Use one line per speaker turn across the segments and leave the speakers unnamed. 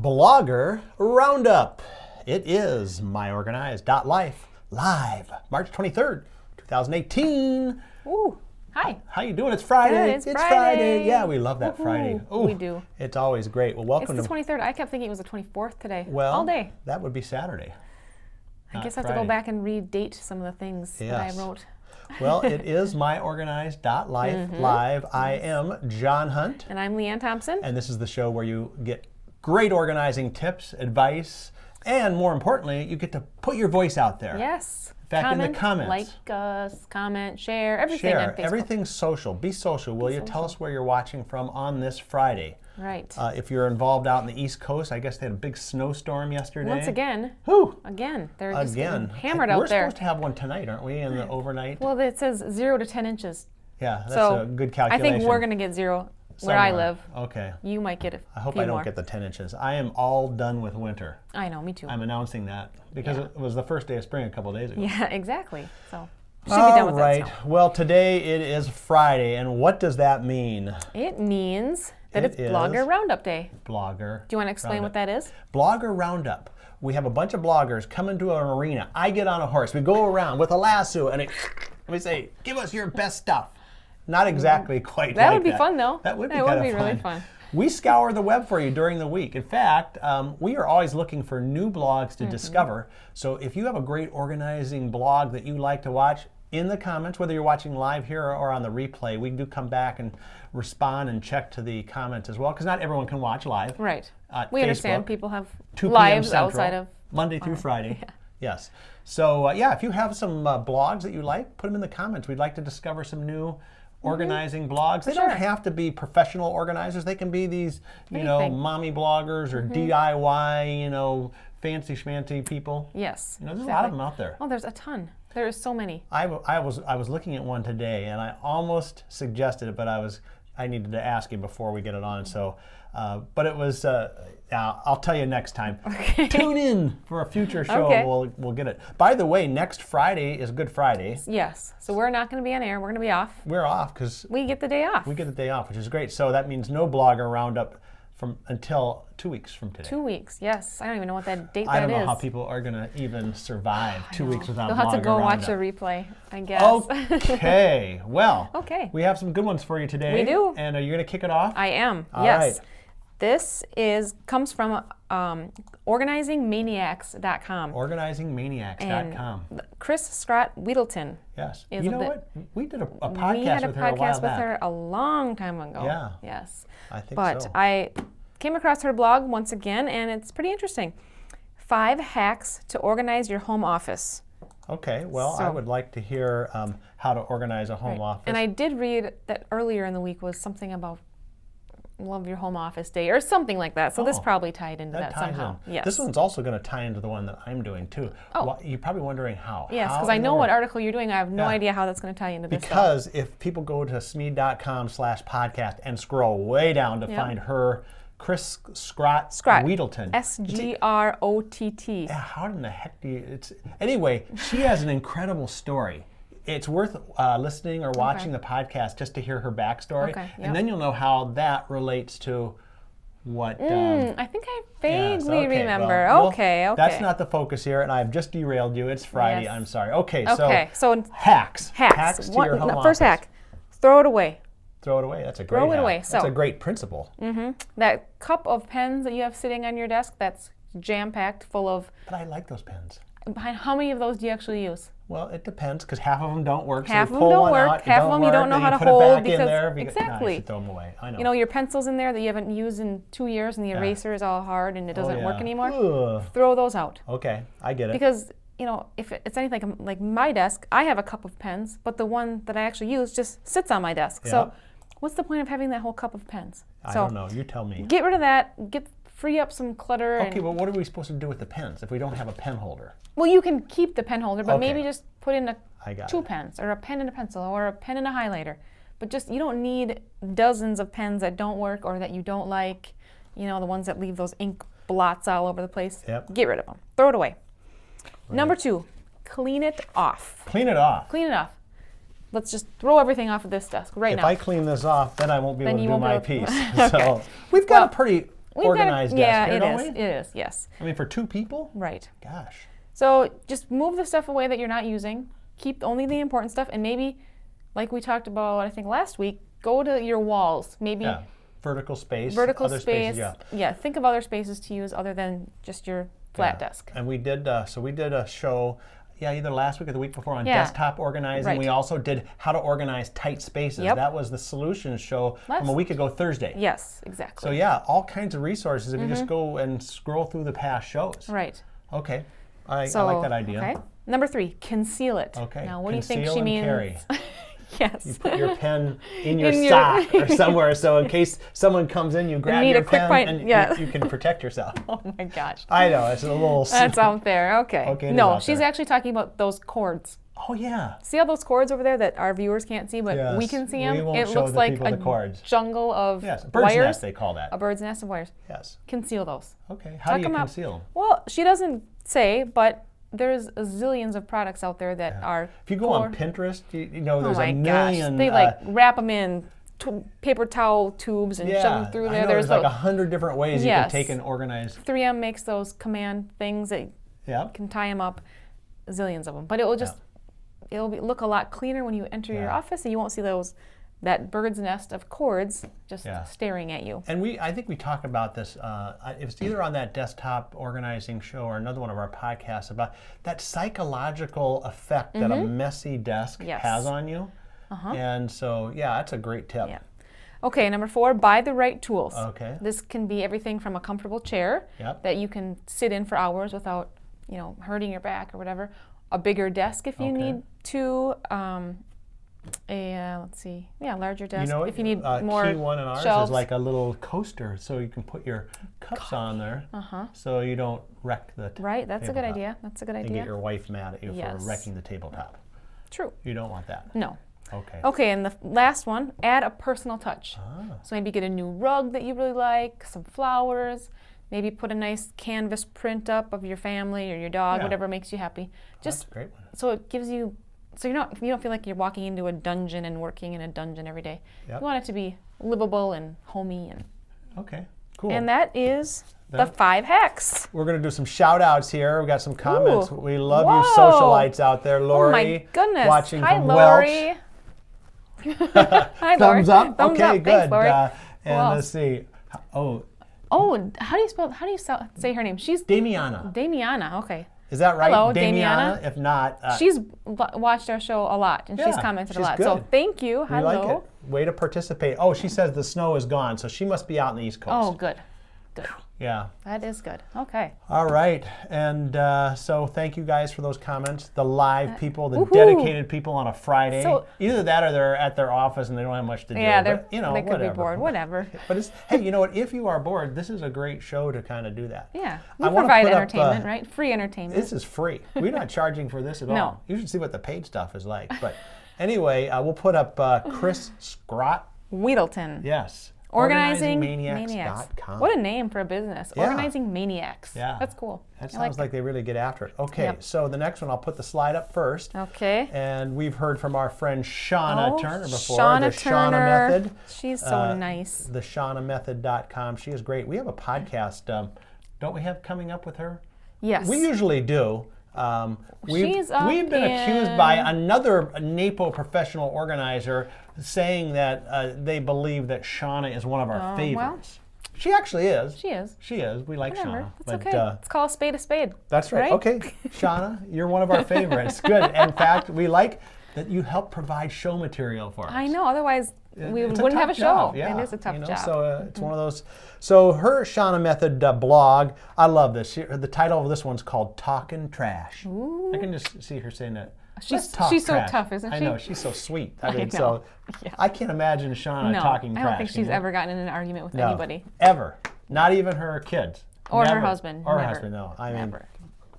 Blogger Roundup. It is myOrganized.life live March 23rd, 2018.
Ooh, hi.
How you doing? It's Friday.
Good, it's Friday.
Yeah, we love that Friday. Ooh,
we do.
It's always great. Well, welcome
It's the 23rd. I kept thinking it was the 24th today.
Well,
all day.
That would be Saturday.
I guess I have to go back and redate some of the things that I wrote.
Well, it is myOrganized.life live. I am John Hunt.
And I'm Leanne Thompson.
And this is the show where you get great organizing tips, advice, and more importantly, you get to put your voice out there.
Yes.
In fact,
comment,
in the comments.
like us, comment, share, everything on Facebook.
Everything's social. Be social, will you? Tell us where you're watching from on this Friday.
Right.
If you're involved out in the East Coast, I guess they had a big snowstorm yesterday.
Once again.
Whew.
Again. They're just getting hammered
hammered
out
there. We're
there.
supposed to have one tonight, aren't we, in the overnight?
Well, it says 0 to 10 inches.
Yeah, that's a good calculation.
I think we're going to get 0 where I live.
Okay.
You might get
I hope I don't get the 10 inches. I am all done with winter.
I know, me too.
I'm announcing that because it was the first day of spring a couple of days ago.
Yeah, exactly. So should be done with that snow.
Well, today it is Friday, and what does that mean?
It means that it's Blogger Roundup Day.
Blogger.
Do you want to explain what that is?
Blogger Roundup. We have a bunch of bloggers come into an arena. I get on a horse. We go around with a lasso, and we say, "Give us your best stuff." Not exactly quite
that
like
would be fun, though.
That would be kind of fun.
Really fun.
We scour the web for you during the week. In fact, we are always looking for new blogs to discover. So if you have a great organizing blog that you like to watch, in the comments, whether you're watching live here or on the replay, we do come back and respond and check to the comments as well, because not everyone can watch live.
Right.
We
understand people have
2 p.m.
lives
Central,
outside of
Monday through Friday.
Yeah.
Yes. So if you have some blogs that you like, put them in the comments. We'd like to discover some new organizing blogs. They don't have to be professional organizers. They can be these, mommy bloggers or DIY, fancy schmancy people.
Yes.
There's a lot of them out there.
Oh, there's a ton. There is so many.
I was looking at one today, and I almost suggested it, but I needed to ask you before we get it on. So, but it was. I'll tell you next time.
Okay.
Tune in for a future show.
Okay.
We'll get it. By the way, next Friday is Good Friday.
Yes. So we're not going to be on air. We're going to be off.
We're off because
we get the day off.
We get the day off, which is great. So that means no Blogger Roundup until 2 weeks from today.
2 weeks. Yes. I don't even know what that date
I don't
that
know
is.
how people are going to even survive 2 weeks without
They'll
Blogger
have to go
Roundup.
watch a replay, I guess.
Okay. Well.
Okay.
We have some good ones for you today.
We do.
And are you going to kick it off?
I am.
All
yes.
right.
This comes from organizingmaniacs.com.
Organizingmaniacs.com.
And Chris Scott Wheatleton.
Yes. You know what? We did a podcast
We had a
with her a while
podcast with
back.
her a long time ago.
Yeah.
Yes.
I think
but
so.
I came across her blog once again, and it's pretty interesting. 5 hacks to organize your home office.
Okay. Well, I would like to hear how to organize a home office.
And I did read that earlier in the week was something about love your home office day or something like that. So this probably tied into that somehow. Yes.
This one's also going to tie into the one that I'm doing too.
Oh.
You're probably wondering how.
Yes, because I know what article you're doing. I have no idea how that's going to tie into this.
Because if people go to smead.com/podcast and scroll way down to find her, Chris Scott Wheatleton.
Sgrott.
Yeah, how in the heck do you... Anyway, she has an incredible story. It's worth listening or watching the podcast just to hear her backstory.
Okay,
and then you'll know how that relates to what...
I think I vaguely remember.
Well,
okay.
That's not the focus here, and I've just derailed you. It's Friday.
Yes.
I'm sorry. Okay,
so
hacks.
Hacks.
Hacks to your home office.
First hack, throw it away.
Throw it away. That's a great
Throw it
hack.
away.
That's a great principle.
That cup of pens that you have sitting on your desk, that's jam-packed full of...
But I like those pens.
How many of those do you actually use?
Well, it depends, because half of them don't work.
Half
so
of
you
them
pull
don't
one
work.
out,
Half of them you don't know how to hold because
No, you should throw them away. I know.
You know, your pencils in there that you haven't used in 2 years, and the eraser is all hard and it doesn't work anymore.
Ugh.
Throw those out.
Okay, I get it.
Because if it's anything like my desk, I have a cup of pens, but the one that I actually use just sits on my desk.
Yeah.
So, what's the point of having that whole cup of pens?
I don't know. You tell me.
Get rid of that. Free up some clutter.
Okay, well, what are we supposed to do with the pens if we don't have a pen holder?
Well, you can keep the pen holder, but maybe just put in 2 pens, or a pen and a pencil, or a pen and a highlighter. But you don't need dozens of pens that don't work or that you don't like. The ones that leave those ink blots all over the place.
Yep.
Get rid of them. Throw it away. Right. Number 2, clean it off.
Clean it off.
Clean it off. Let's just throw everything off of this desk right now.
If I clean this off, then I won't be able to do my piece.
Okay.
So we've got a pretty organized desk here, don't we?
It is, yes.
I mean, for 2 people?
Right.
Gosh.
So just move the stuff away that you're not using. Keep only the important stuff, and maybe, like we talked about, I think last week, go to your walls. Maybe
vertical space.
Vertical space. Yeah. Think of other spaces to use other than just your flat desk.
And we did. So we did a show. Yeah, either last week or the week before on desktop organizing.
Right.
We also did how to organize tight spaces.
Yep.
That was the solutions show from a week ago Thursday.
Yes, exactly.
So yeah, all kinds of resources if you just go and scroll through the past shows.
Right.
Okay, I like that idea.
Okay. Number 3, conceal it.
Okay.
Now, what do you think she means?
Carry.
Yes.
You put your pen in your sock or somewhere, so in case someone comes in, you grab your pen and you can protect yourself.
Oh my gosh.
I know, it's a little...
That's out there, okay. No, she's
there.
actually talking about those cords.
Oh yeah.
See all those cords over there that our viewers can't see, but we can see them?
We won't
it
show
looks
the
like
people
a
the cords.
jungle of
a bird's
wires.
nest, they call that.
A bird's nest of wires.
Yes.
Conceal those.
Okay, how do you conceal them?
Well, she doesn't say, but there's zillions of products out there that are...
If you go on Pinterest, you know, there's a million...
Gosh. They like wrap them in paper towel tubes and shove them through there.
There's like 100 different ways you can take and organize.
3M makes those command things that can tie them up, zillions of them. But it will just... It'll look a lot cleaner when you enter your office, and you won't see that bird's nest of cords just staring at you.
And I think we talked about this. It was either on that desktop organizing show or another one of our podcasts about that psychological effect that a messy desk has on you. And so, that's a great tip.
Yeah. Okay, number 4, buy the right tools.
Okay.
This can be everything from a comfortable chair that you can sit in for hours without, hurting your back or whatever. A bigger desk if you need to. Larger desk. If you need more
key one in ours
shelves.
is like a little coaster, so you can put your cups on there, so you don't wreck the
Right, that's a good idea.
And get your wife mad at you for wrecking the tabletop.
True.
You don't want that.
No.
Okay.
Okay, and the last one, add a personal touch. So maybe get a new rug that you really like, some flowers. Maybe put a nice canvas print up of your family or your dog, whatever makes you happy. Just
that's a great one.
So it gives you, you don't feel like you're walking into a dungeon and working in a dungeon every day. You want it to be livable and homey and.
Okay, cool.
And that is the 5 hacks.
We're going to do some shout outs here. We got some comments. We love you socialites out there. Lori,
oh my goodness.
Watching
Hi,
from
Lori. Hi, Lori.
Thumbs up.
Thumbs
okay,
up.
good.
Thanks, Lori.
And let's see.
Oh, how do you say her name? She's
Damiana.
Damiana, okay.
Is that right?
Hello,
Damiana? If not...
she's watched our show a lot, and she's commented a lot. Good. So thank you. Hello.
We like it. Way to participate. Oh, she says the snow is gone, so she must be out on the East Coast.
Oh, good. Good.
Yeah.
That is good. Okay.
All right. And so thank you guys for those comments. The live people, the dedicated people on a Friday. So, either that or they're at their office and they don't have much to do.
Yeah,
they
could be bored. Whatever.
But hey, you know what? If you are bored, this is a great show to kind of do that.
Yeah. We provide entertainment, right? Free entertainment.
This is free. We're not charging for this at all.
No.
You should see what the paid stuff is like. But anyway, we'll put up Chris Scrott.
Wheedleton.
Yes.
Organizing Maniacs. What a name for a business.
Yeah.
Organizing Maniacs.
Yeah.
That's cool.
That sounds like they really get after it. Okay, so the next one, I'll put the slide up first.
Okay.
And we've heard from our friend Shauna Turner before.
Shauna
the
Turner.
Shauna Method.
She's so nice.
The ShaunaMethod.com. She is great. We have a podcast, don't we have coming up with her?
Yes.
We usually do. We've been accused by another NAPO professional organizer saying that they believe that Shauna is one of our favorites. Well, she actually is.
She is.
She is. We like Shauna.
It's okay. Let's call a spade a spade.
That's right. Okay, Shauna, you're one of our favorites. Good. In fact, we like that you help provide show material for us.
I know. Otherwise, we wouldn't have a show. Yeah. It is a tough job.
So it's one of those. So her Shauna Method blog, I love this. The title of this one's called Talkin Trash.
Ooh.
I can just see her saying that.
She's so tough, isn't she?
I know, she's so sweet. I mean,
know.
so I can't imagine Shauna talking trash.
I don't think she's ever gotten in an argument with anybody.
Ever. Not even her kids.
Or her husband.
Or her husband, no. I mean,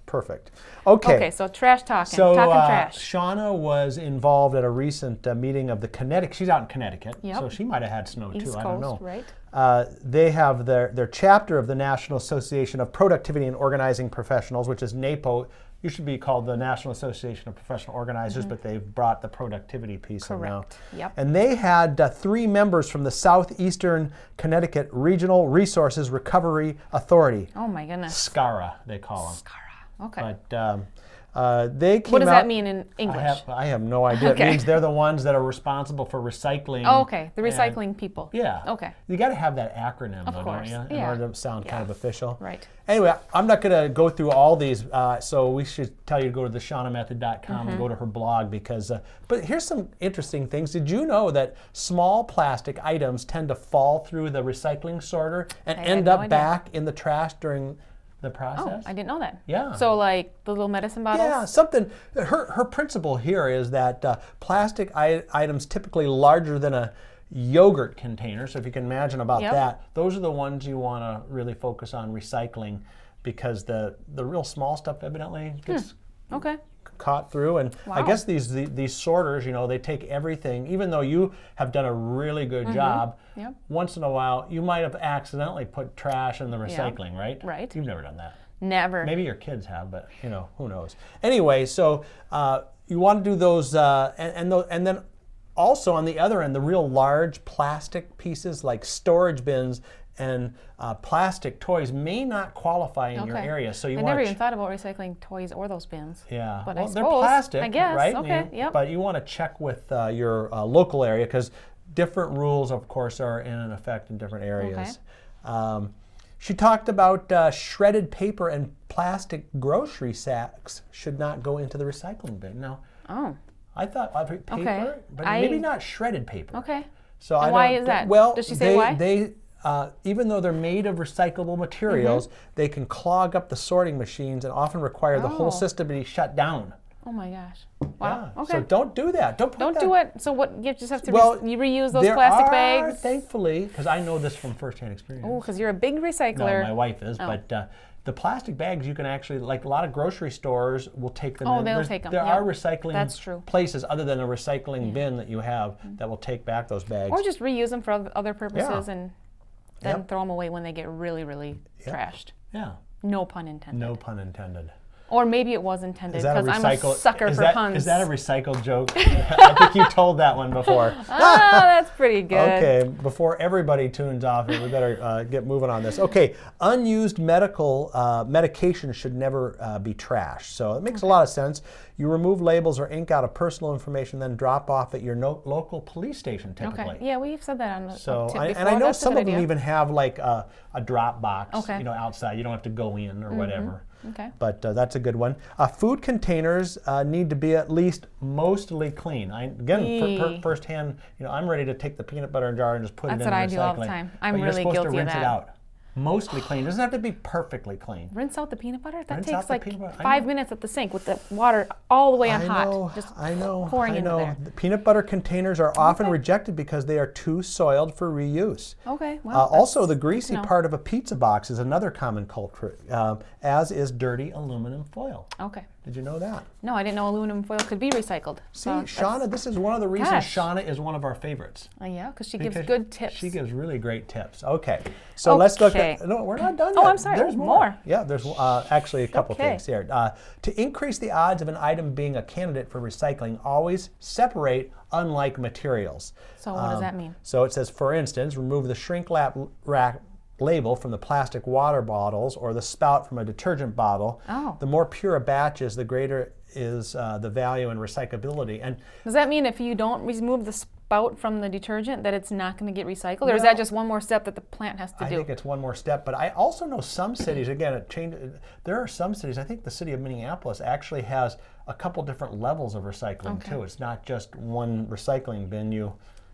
perfect. Okay.
Okay, so trash talking.
So
Talkin Trash.
Shauna was involved at a recent meeting of the Connecticut. She's out in Connecticut, so she might have had snow
East
too.
Coast,
I don't know.
Right.
They have their chapter of the National Association of Productivity and Organizing Professionals, which is NAPO. used to be called the National Association of Professional Organizers, but they've brought the productivity piece in now.
Yep.
And they had 3 members from the Southeastern Connecticut Regional Resources Recovery Authority.
Oh my goodness.
SCARA, they call them.
SCARA. Okay.
But they came
what does
out,
that mean in English?
I have no idea.
Okay.
It means they're the ones that are responsible for recycling.
Oh, okay. The recycling people.
Yeah.
Okay.
You got to have that acronym,
Of
though,
course.
don't you? In
Yeah.
order to sound kind of official.
Right.
Anyway, I'm not going to go through all these, so we should tell you to go to theshawnamethod.com and go to her blog because, but here's some interesting things. Did you know that small plastic items tend to fall through the recycling sorter and end up back in the trash during the process?
Oh, I didn't know that.
Yeah.
So like the little medicine bottles?
Yeah, something. Her principle here is that plastic items typically larger than a yogurt container, so if you can imagine about that, those are the ones you want to really focus on recycling because the real small stuff evidently gets caught through. And I guess these sorters, you know, they take everything, even though you have done a really good job, once in a while you might have accidentally put trash in the recycling, right?
Right.
You've never done that.
Never.
Maybe your kids have, but you know, who knows. Anyway, so you want to do those, and then also on the other end, the real large plastic pieces like storage bins and plastic toys may not qualify in your area. So you
I never even thought about recycling toys or those bins.
Yeah,
but
well,
I suppose,
they're plastic,
I guess.
right?
Okay, yep.
But you want to check with your local area because different rules, of course, are in effect in different areas. Okay. She talked about shredded paper and plastic grocery sacks should not go into the recycling bin. Now, I thought paper, but maybe not shredded paper.
Okay.
So
and why is that?
Well,
does she say why?
They even though they're made of recyclable materials, they can clog up the sorting machines and often require the whole system to be shut down.
Oh my gosh! Wow.
Yeah.
Okay.
So don't do that. Don't
do it. So what? You just have to you reuse those
there
plastic
are,
bags.
Thankfully, because I know this from firsthand experience.
Oh, because you're a big recycler.
No, my wife is, but. The plastic bags you can actually, like a lot of grocery stores will take them in.
Oh, they'll take them.
There are recycling places other than a recycling bin that you have that will take back those bags.
Or just reuse them for other purposes and then throw them away when they get really, really trashed.
Yeah.
No pun intended.
No pun intended.
Or maybe it was intended because I'm a sucker for puns.
Is that a recycled joke? I think you told that one before.
That's pretty good.
Okay, before everybody tunes off, we better get moving on this. Okay, unused medication should never be trashed. So it makes a lot of sense. You remove labels or ink out of personal information, then drop off at your local police station typically.
Okay, yeah, we've said that on the tip before.
And I know some of them even have like a drop box, you know, outside. You don't have to go in or whatever.
Okay.
But that's a good one. Food containers need to be at least mostly clean. Again, firsthand, you know, I'm ready to take the peanut butter jar and just put it in the recycling.
That's what I do all the time. I'm really guilty of that.
You're supposed to rinse it out. Mostly clean. It doesn't have to be perfectly clean.
Rinse out the peanut butter? That takes like 5 minutes at the sink with the water all the way on hot. Just pouring into there.
The peanut butter containers are often rejected because they are too soiled for reuse.
Okay. Well,
also, the greasy part of a pizza box is another common culprit, as is dirty aluminum foil.
Okay.
Did you know that?
No, I didn't know aluminum foil could be recycled.
See, Shauna, this is one of the reasons Shauna is one of our favorites.
Yeah, because she gives good tips.
She gives really great tips. Okay, so let's look at, no, we're not done yet.
Oh, I'm sorry.
There's more. Yeah, there's actually a couple things here. To increase the odds of an item being a candidate for recycling, always separate unlike materials.
So what does that mean?
So it says, for instance, remove the shrink wrap label from the plastic water bottles or the spout from a detergent bottle. The more pure a batch is, the greater is the value and recyclability. And
does that mean if you don't remove the spout from the detergent that it's not going to get recycled, or is that just one more step that the plant has to do?
I think it's one more step, but I also know some cities, again, there are some cities, I think the city of Minneapolis actually has a couple different levels of recycling too. It's not just one recycling bin. You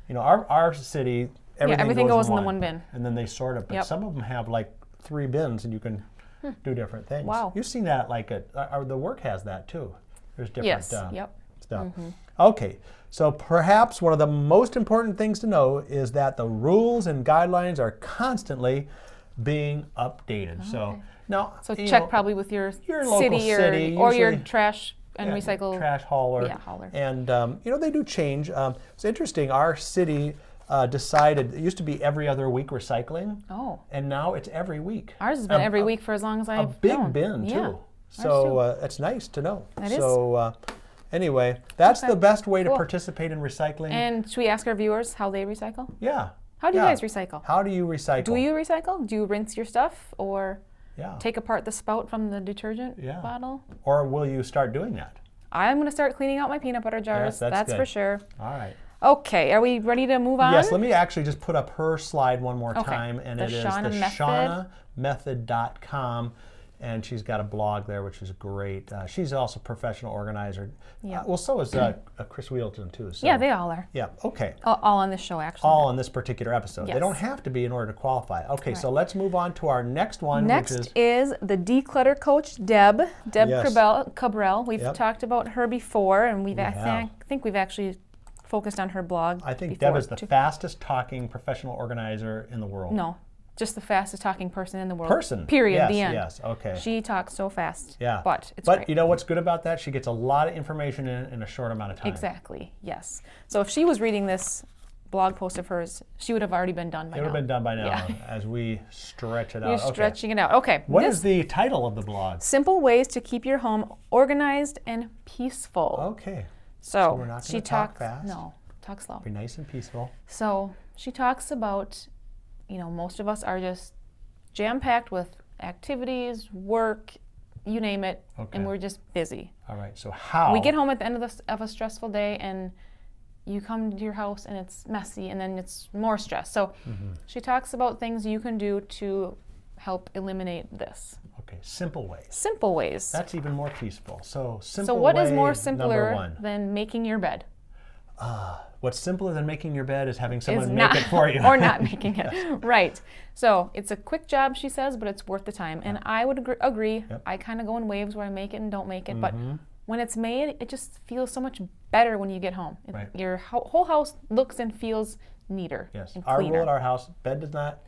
know, our city, everything goes in the one bin. And then they sort it, but some of them have like 3 bins and you can do different things.
Wow.
You've seen that like the work has that too. There's different stuff. Okay, so perhaps one of the most important things to know is that the rules and guidelines are constantly being updated. So now,
check probably with your
local city
or your trash and recycle
trash hauler.
Yeah, hauler.
And you know, they do change. It's interesting. Our city decided it used to be every other week recycling.
Oh.
And now it's every week.
Ours has been every week for as long as I've known.
A big bin too. So it's nice to know.
That is.
So anyway, that's the best way to participate in recycling.
And should we ask our viewers how they recycle?
Yeah.
How do you guys recycle?
How do you recycle?
Do you recycle? Do you rinse your stuff or
Yeah.
take apart the spout from the detergent
Yeah.
bottle?
Or will you start doing that?
I'm going to start cleaning out my peanut butter jars.
Yes, that's
for sure.
All right.
Okay, are we ready to move on?
Yes, let me actually just put up her slide one more
Okay.
time. And
The
it is
Shauna
the ShaunaMethod.com. And she's got a blog there, which is great. She's also a professional organizer.
Yeah.
Well, so is Chris Wheelton, too. So.
Yeah, they all are.
Yeah, okay.
All on this show, actually.
All on this particular episode.
Yes.
They don't have to be in order to qualify. Okay, so let's move on to our next one.
Next
which
is the Declutter Coach, Deb
Yes.
Cabral. We've talked about her before, and I think we've actually focused on her blog.
I think Deb is the fastest talking professional organizer in the world.
No, just the fastest talking person in the world. Period.
Yes,
the end.
Yes, okay.
She talks so fast.
Yeah.
But it's great.
You know what's good about that? She gets a lot of information in a short amount of time.
Exactly, yes. So if she was reading this blog post of hers, she would have already been done by now.
It would have been done by now
Yeah.
as we stretch it out.
You're stretching it out. Okay.
What is the title of the blog?
Simple ways to keep your home organized and peaceful.
Okay.
So
we're not
she
going to talk
talks
fast.
No, talk slow.
Be nice and peaceful.
So she talks about, most of us are just jam-packed with activities, work, you name it, and we're just busy.
All right. So how?
We get home at the end of a stressful day, and you come to your house and it's messy, and then it's more stress. So she talks about things you can do to help eliminate this.
Okay. Simple ways.
Simple ways.
That's even more peaceful. So simple.
So what is more
number
simpler
one.
than making your bed?
What's simpler than making your bed is having someone make it for you.
Or not making it. Right. So it's a quick job, she says, but it's worth the time. And I would agree.
Yep.
I kind of go in waves where I make it and don't make it. But when it's made, it just feels so much better when you get home.
Right.
Your whole house looks and feels neater
Yes.
and
Our
cleaner.
rule at our house, bed does not,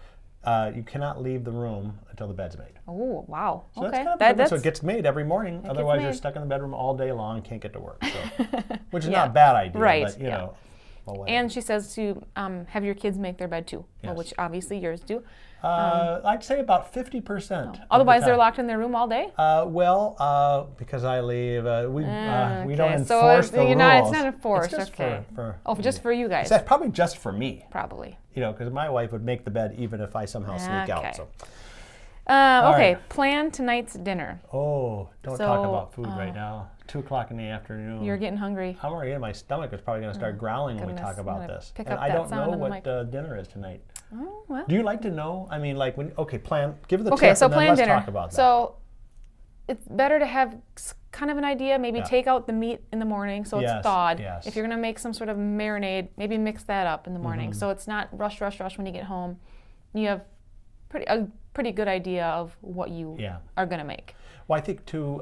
you cannot leave the room until the bed's made.
Oh, wow.
So
okay.
so it gets made every morning. Otherwise, you're stuck in the bedroom all day long and can't get to work. So, which is not a bad idea.
Right.
But, you know. Well,
and she says to have your kids make their bed too,
Yes.
which obviously yours do.
I'd say about 50%.
Otherwise, they're locked in their room all day?
Because I leave, we don't
So
enforce the rules.
It's not enforced,
It's just
okay.
just
for you guys.
It's probably just for me.
Probably.
Because my wife would make the bed even if I somehow sneak out. So.
Okay,
right.
plan tonight's dinner.
Oh, don't talk about food right now. 2 o'clock in the afternoon.
You're getting hungry.
I'm already in. My stomach is probably going to start growling when we talk about this. And I don't know what dinner is tonight.
Oh, well.
Do you like to know? I mean, like plan. Give the
Okay,
tip
so
and then
plan
let's
dinner.
talk about that.
So it's better to have kind of an idea. Maybe take out the meat in the morning so it's thawed.
Yes.
If you're going to make some sort of marinade, maybe mix that up in the morning so it's not rush when you get home. You have a pretty good idea of what you are going to make.
Well, I think too,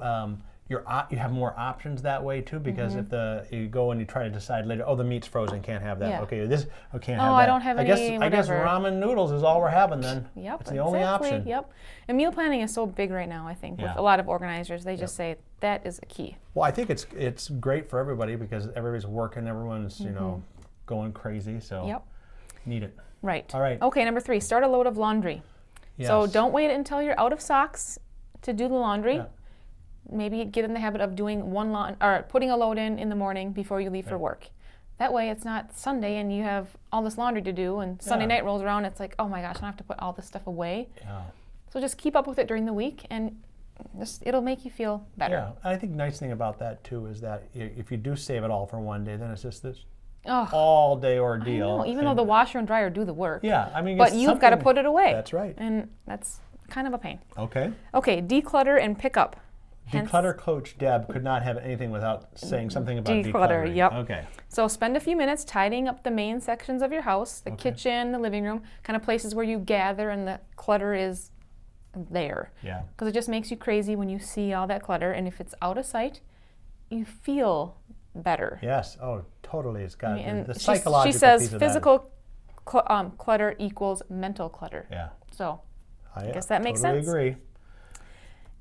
you have more options that way too, because if you go and you try to decide later, the meat's frozen, can't have that.
Yeah.
Okay, can't have that.
I don't have any.
I guess ramen noodles is all we're having then.
Yep,
it's the only option.
Yep. And meal planning is so big right now. I think with a lot of organizers, they just say that is a key.
Well, I think it's great for everybody because everybody's working, everyone's going crazy, so need it.
Right.
All right.
Okay, number 3, start a load of laundry.
Yes.
So don't wait until you're out of socks to do the laundry.
Yeah.
Maybe get in the habit of doing putting a load in the morning before you leave for work. That way it's not Sunday and you have all this laundry to do and Sunday night rolls around, it's like, oh my gosh, I have to put all this stuff away.
Yeah.
So just keep up with it during the week and it'll make you feel better.
Yeah, I think the nice thing about that too is that if you do save it all for one day, then it's just this all day ordeal.
I know, even though the washer and dryer do the work.
Yeah, I mean,
but you've got to put it away.
That's right.
And that's kind of a pain.
Okay.
Okay, declutter and pick up.
Declutter Coach Deb could not have anything without saying something about decluttering.
Yep.
Okay.
So spend a few minutes tidying up the main sections of your house, the kitchen, the living room, kind of places where you gather and the clutter is there.
Yeah.
Because it just makes you crazy when you see all that clutter, and if it's out of sight, you feel better.
Yes. Oh, totally. It's got the
she
psychological
says
piece of
physical clutter equals mental clutter.
Yeah.
So
I
guess that makes
totally
sense.
agree.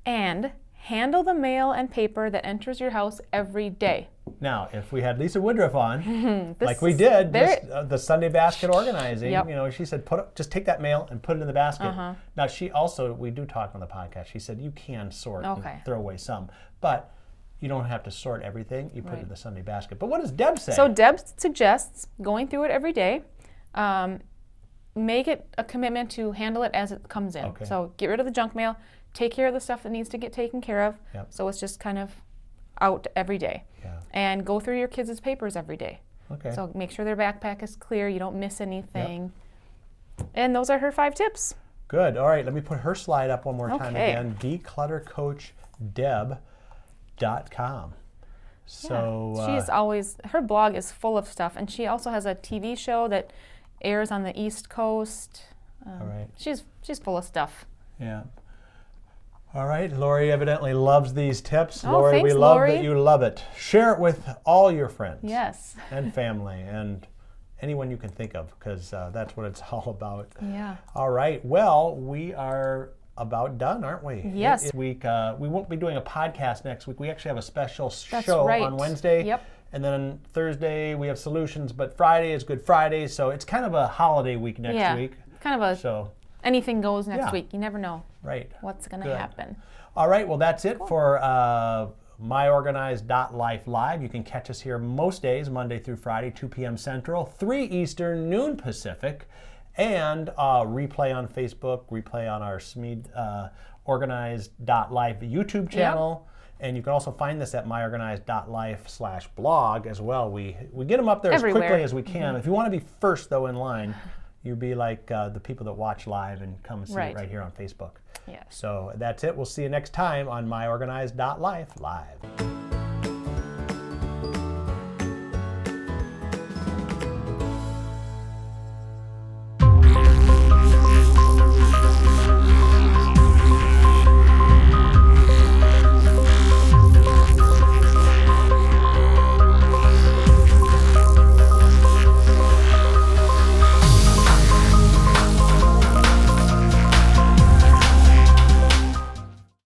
And handle the mail and paper that enters your house every day.
Now, if we had Lisa Woodruff on, like we did, the Sunday basket organizing, you know, she said, just take that mail and put it in the basket. Now, she also, we do talk on the podcast, she said you can sort and throw away some, but you don't have to sort everything. You put it in the Sunday basket. But what does Deb say?
So Deb suggests going through it every day. Make it a commitment to handle it as it comes in.
Okay.
So get rid of the junk mail, take care of the stuff that needs to get taken care of. So it's just kind of out every day. And go through your kids' papers every day.
Okay.
So make sure their backpack is clear, you don't miss anything. And those are her 5 tips.
Good. All right, let me put her slide up one more time again. DeclutterCoachDeb.com. So
she's always, her blog is full of stuff, and she also has a TV show that airs on the East Coast.
All right.
She's full of stuff.
Yeah. All right, Lori evidently loves these tips.
Oh,
Lori,
thanks,
we love
Lori.
that you love it. Share it with all your friends.
Yes.
And family and anyone you can think of, because that's what it's all about.
Yeah.
All right, well, we are about done, aren't we?
Yes.
This week, we won't be doing a podcast next week. We actually have a special
That's
show
right.
on Wednesday.
Yep.
And then Thursday we have solutions, but Friday is Good Friday, so it's kind of a holiday week next week.
Kind of a anything goes next week. You never know what's going to happen.
All right, well, that's it for myOrganized.life Live. You can catch us here most days, Monday through Friday, 2 p.m. Central, 3 Eastern, noon Pacific, and replay on Facebook, replay on our Smead Organized.life YouTube channel. And you can also find this at myOrganized.life/blog as well. We get them up there
everywhere.
As quickly as we can. If you want to be first, though, in line, you be like the people that watch live and come see it right here on Facebook.
Yeah.
So that's it. We'll see you next time on myOrganized.life Live.